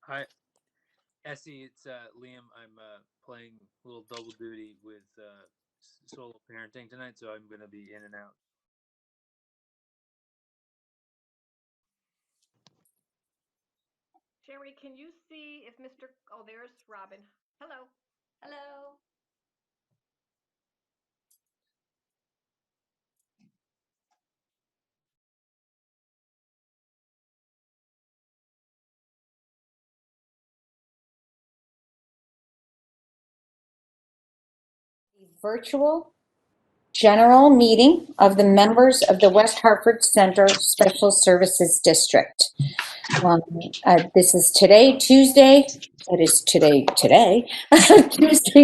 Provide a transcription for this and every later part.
Hi, Essie. It's Liam. I'm playing a little double duty with solo parenting tonight, so I'm going to be in and out. Sherry, can you see if Mr. Oh, there's Robin. Hello. Hello. Virtual general meeting of the members of the West Hartford Center Special Services District. This is today, Tuesday. It is today, Tuesday,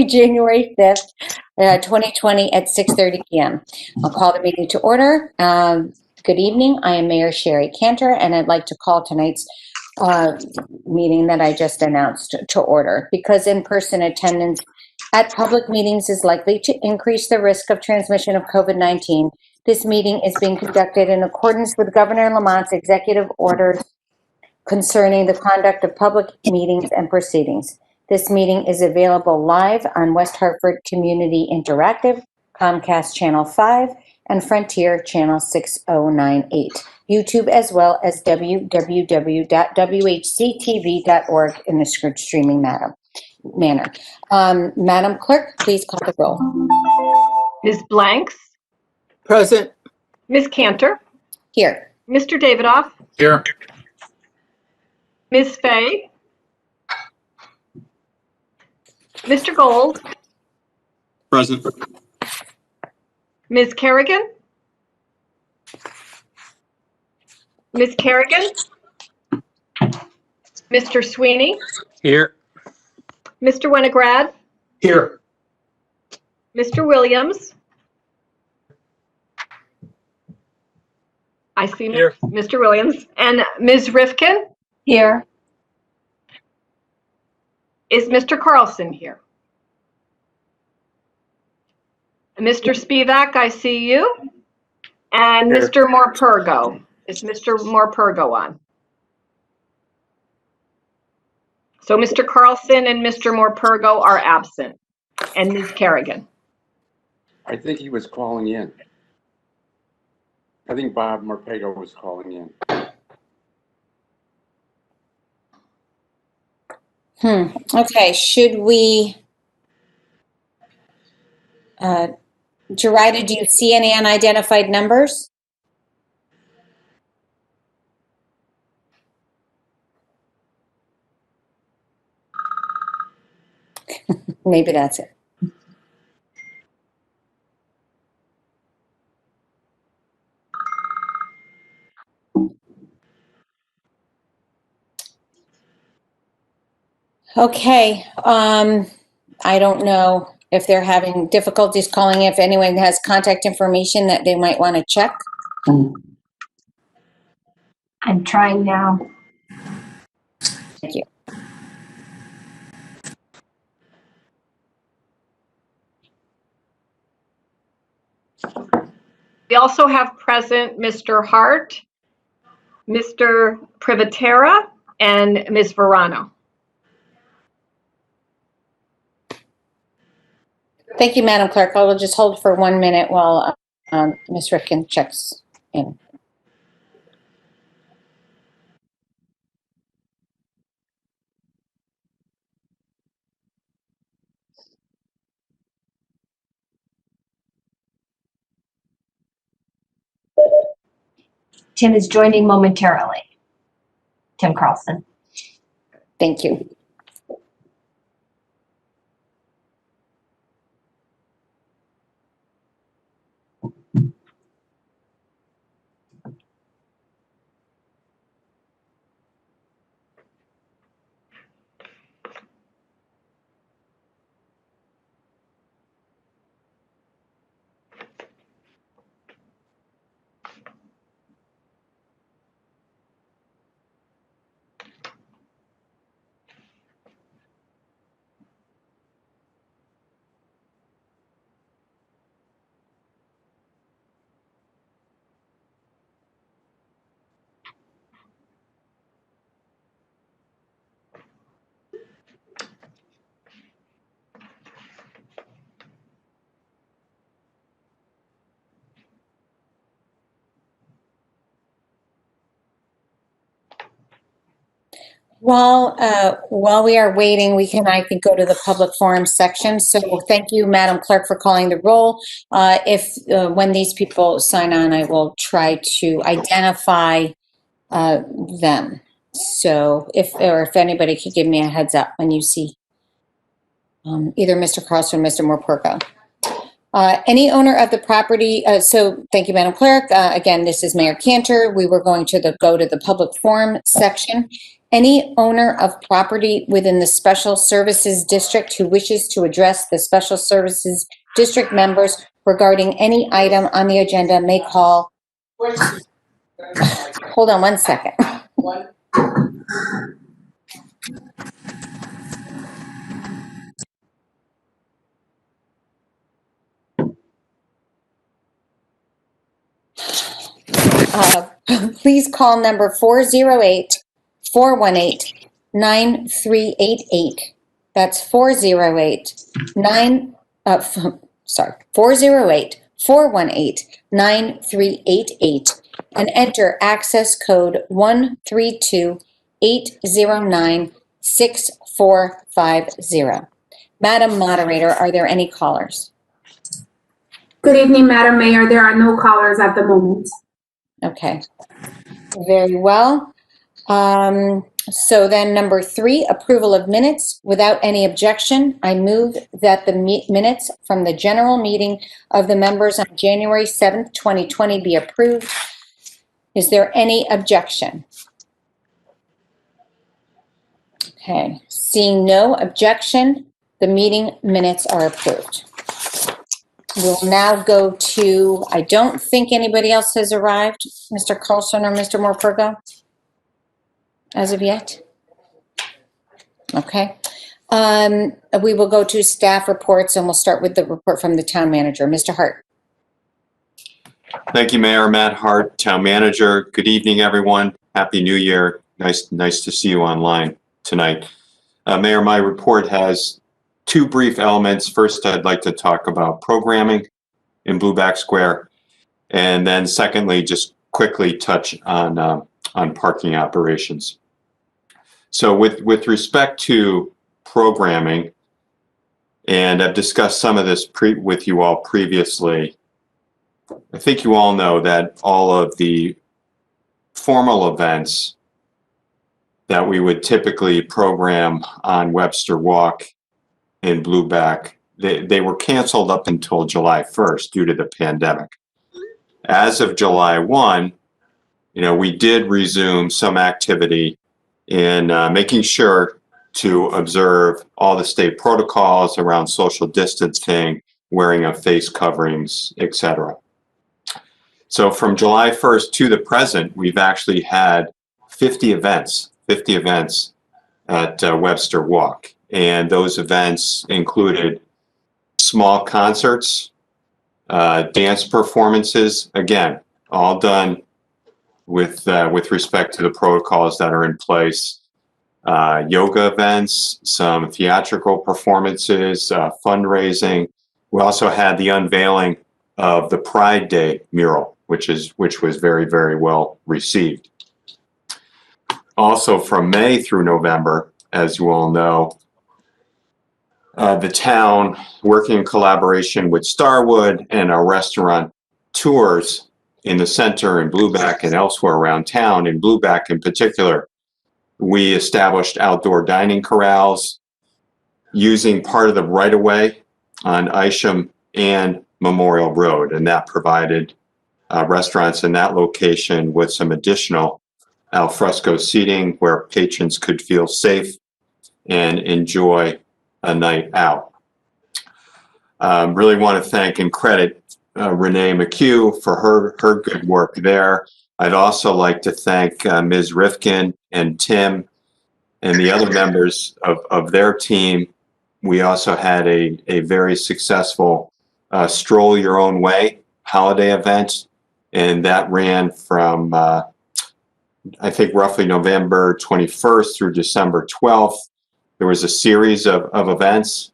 January 5th, 2020 at 6:30 p.m. I'll call the meeting to order. Good evening. I am Mayor Sherry Cantor, and I'd like to call tonight's meeting that I just announced to order because in-person attendance at public meetings is likely to increase the risk of transmission of COVID-19. This meeting is being conducted in accordance with Governor Lamont's executive orders concerning the conduct of public meetings and proceedings. This meeting is available live on West Hartford Community Interactive, Comcast Channel 5, and Frontier Channel 6098. YouTube as well as www.whctv.org in the streaming manner. Madam Clerk, please call the roll. Ms. Blanks. Present. Ms. Cantor. Here. Mr. Davidoff. Here. Ms. Fay. Mr. Gold. Present. Ms. Kerrigan. Ms. Kerrigan. Mr. Sweeney. Here. Mr. Winograd. Here. Mr. Williams. I see Here. Mr. Williams. And Ms. Rifkin. Here. Is Mr. Carlson here? Mr. Spivak, I see you. And Here. Mr. Morpurgo. Is Mr. Morpurgo on? So Mr. Carlson and Mr. Morpurgo are absent. And Ms. Kerrigan. I think he was calling in. I think Bob Morpego was calling in. Okay, should we, Gerida, do you see any unidentified numbers? Maybe that's it. Okay, I don't know if they're having difficulties calling, if anyone has contact information that they might want to check. I'm trying now. Thank you. We also have present Mr. Hart, Mr. Privitera, and Ms. Verano. Thank you, Madam Clerk. I will just hold for 1 minute while Ms. Rifkin checks in. Tim is joining momentarily. Tim Carlson. Thank you. While we are waiting, I can go to the public forum section. So thank you, Madam Clerk, for calling the roll. When these people sign on, I will try to identify them. So if anybody could give me a heads up when you see either Mr. Carlson or Mr. Morpurgo. Any owner of the property, so thank you, Madam Clerk. Again, this is Mayor Cantor. We were going to go to the public forum section. Any owner of property within the Special Services District who wishes to address the Special Services District members regarding any item on the agenda may call. Hold on one second. Please call number 408-418-9388. That's 408-418-9388 and enter access code 132-809-6450. Madam Moderator, are there any callers? Good evening, Madam Mayor. There are no callers at the moment. Okay, very well. So then number 3, approval of minutes. Without any objection, I move that the minutes from the general meeting of the members on January 7th, 2020 be approved. Is there any objection? Okay, seeing no objection, the meeting minutes are approved. We'll now go to, I don't think anybody else has arrived, Mr. Carlson or Mr. Morpurgo, as of yet. Okay. We will go to staff reports and we'll start with the report from the town manager. Mr. Hart. Thank you, Mayor. Matt Hart, Town Manager. Good evening, everyone. Happy New Year. Nice to see you online tonight. Mayor, my report has 2 brief elements. First, I'd like to talk about programming in Blueback Square. And then secondly, just quickly touch on parking operations. So with respect to programming, and I've discussed some of this with you all previously, I think you all know that all of the formal events that we would typically program on Webster Walk in Blueback, they were canceled up until July 1st due to the pandemic. As of July 1, we did resume some activity in making sure to observe all the state protocols around social distancing, wearing of face coverings, etc. So from July 1st to the present, we've actually had 50 events at Webster Walk. And those events included small concerts, dance performances, again, all done with respect to the protocols that are in place, yoga events, some theatrical performances, fundraising. We also had the unveiling of the Pride Day mural, which was very, very well received. Also from May through November, as you all know, the town, working in collaboration with Starwood and our restaurant tours in the center in Blueback and elsewhere around town, in Blueback in particular, we established outdoor dining corrals using part of the right-of-way on Isham and Memorial Road, and that provided restaurants in that location with some additional al fresco seating where patrons could feel safe and enjoy a night out. Really want to thank and credit Renee McHugh for her good work there. I'd also like to thank Ms. Rifkin and Tim and the other members of their team. We also had a very successful Stroll Your Own Way holiday event, and that ran from I think roughly November 21st through December 12th. There was a series of events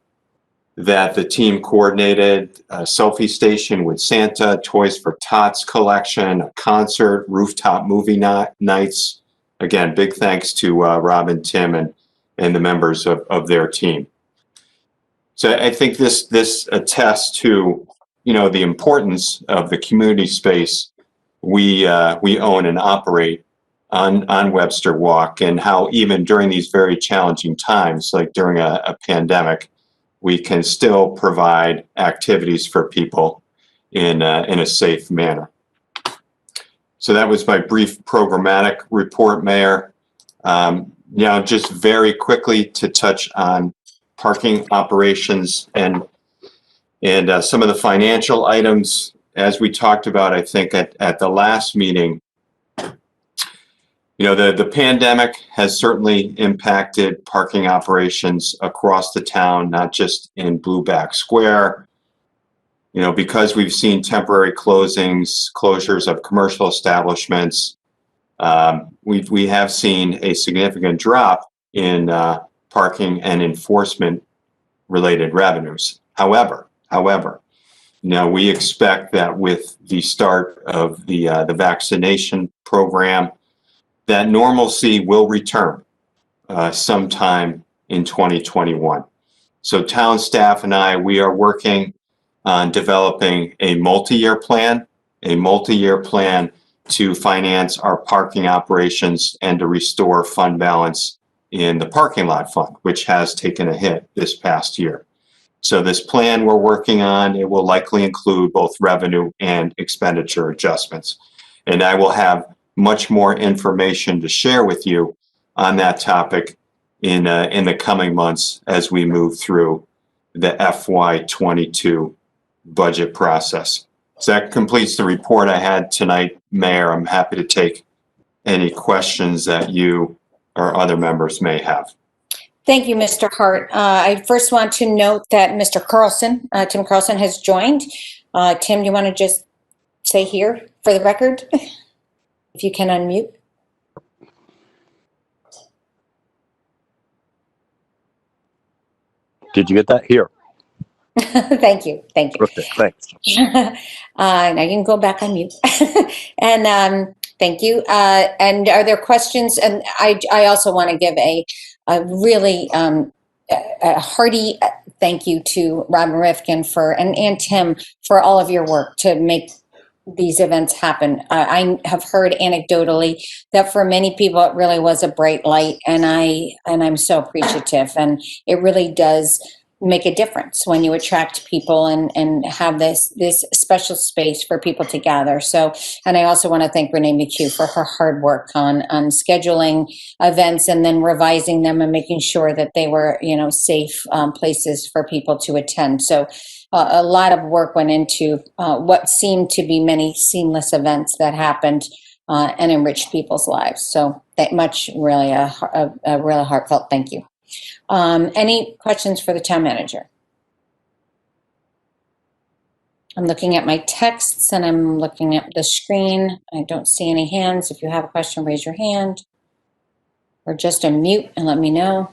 that the team coordinated: a selfie station with Santa, Toys for Tots collection, a concert, rooftop movie nights, again, big thanks to Rob and Tim and the members of their team. So I think this attests to, the importance of the community space we own and operate on Webster Walk, and how even during these very challenging times, like during a pandemic, we can still provide activities for people in a safe manner. So that was my brief programmatic report, Mayor. Now, just very quickly to touch on parking operations and some of the financial items. As we talked about, I think at the last meeting, the pandemic has certainly impacted parking operations across the town, not just in Blueback Square. Because we've seen temporary closures of commercial establishments, we have seen a significant drop in parking and enforcement related revenues. However, we expect that with the start of the vaccination program, that normalcy will return sometime in 2021. So town staff and we are working on developing a multi-year plan to finance our parking operations and to restore fund balance in the parking lot fund, which has taken a hit this past year. So this plan we're working on, it will likely include both revenue and expenditure adjustments. And I will have much more information to share with you on that topic in the coming months as we move through the FY22 budget process. So that completes the report I had tonight, Mayor. I'm happy to take any questions that you or other members may have. Thank you, Mr. Hart. I first want to note that Mr. Carlson, Tim Carlson, has joined. Tim, you want to just say here for the record, if you can unmute? Did you get that? Here. Thank you. Okay, thanks. Now you can go back on mute. And thank you. And are there questions? And I also want to give a really a hearty thank you to Robin Rifkin and Tim for all of your work to make these events happen. I have heard anecdotally that for many people it really was a bright light, and I'm so appreciative, and it really does make a difference when you attract people and have this special space for people to gather. So, and I also want to thank Renee McHugh for her hard work on scheduling events and then revising them and making sure that they were, safe places for people to attend. So a lot of work went into what seemed to be many seamless events that happened and enriched people's lives. So that much, really a really heartfelt thank you. Any questions for the town manager? I'm looking at my texts and I'm looking at the screen. I don't see any hands. If you have a question, raise your hand or just unmute and let me know.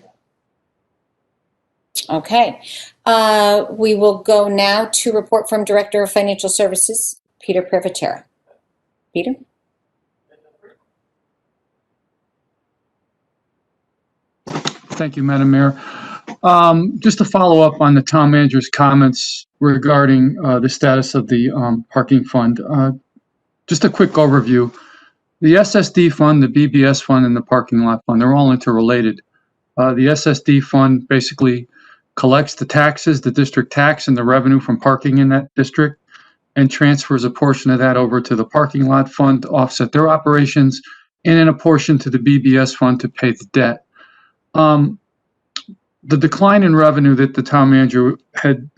Okay. We will go now to report from Director of Financial Services, Peter Privitera. Peter? Thank you, Madam Mayor. Just to follow up on the town manager's comments regarding the status of the parking fund, just a quick overview. The SSD fund, the BBS fund, and the parking lot fund, they're all interrelated. The SSD fund basically collects the taxes, the district tax, and the revenue from parking in that district, and transfers a portion of that over to the parking lot fund to offset their operations, and then a portion to the BBS fund to pay the debt. The decline in revenue that the town manager had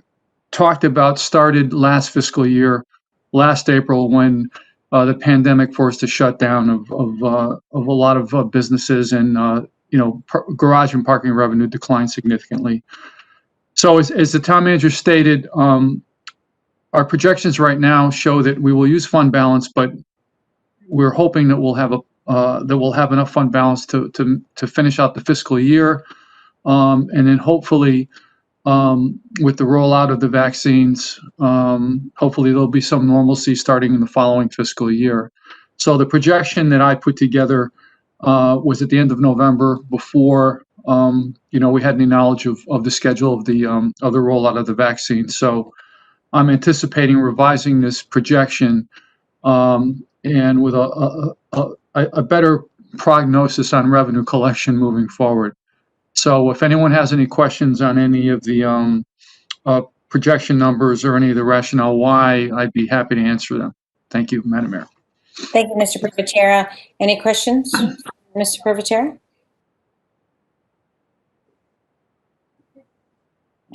talked about started last fiscal year, last April, when the pandemic forced a shutdown of a lot of businesses, and garage and parking revenue declined significantly. So as the town manager stated, our projections right now show that we will use fund balance, but we're hoping that we'll have enough fund balance to finish out the fiscal year, and then hopefully with the rollout of the vaccines, hopefully there'll be some normalcy starting in the following fiscal year. So the projection that I put together was at the end of November before, we had any knowledge of the schedule of the rollout of the vaccine. So I'm anticipating revising this projection and with a better prognosis on revenue collection moving forward. So if anyone has any questions on any of the projection numbers or any of the rationale why, I'd be happy to answer them. Thank you, Madam Mayor. Thank you, Mr. Privitera. Any questions, Mr. Privitera?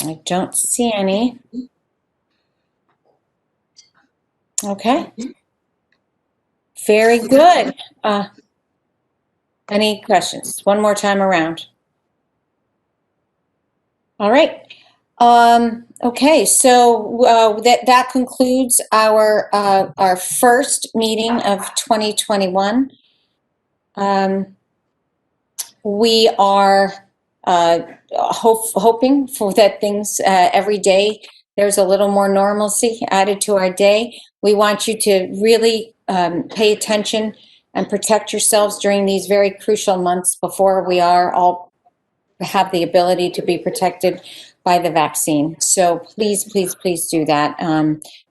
I don't see any. Okay. Very good. Any questions? One more time around. All right. Okay, so that concludes our first meeting of 2021. We are hoping for that things every day there's a little more normalcy added to our day. We want you to really pay attention and protect yourselves during these very crucial months before we are all have the ability to be protected by the vaccine. So please, please, please do that.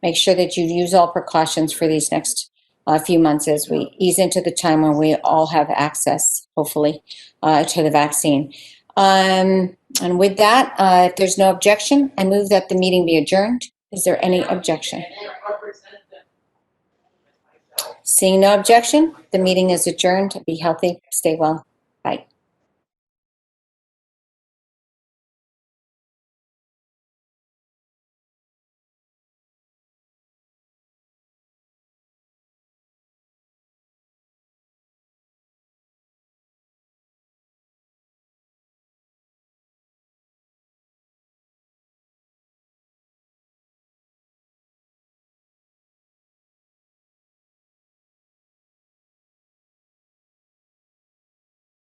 Make sure that you use all precautions for these next few months as we ease into the time when we all have access, hopefully, to the vaccine. And with that, if there's no objection, I move that the meeting be adjourned. Is there any objection? Seeing no objection, the meeting is adjourned. Be healthy, stay well.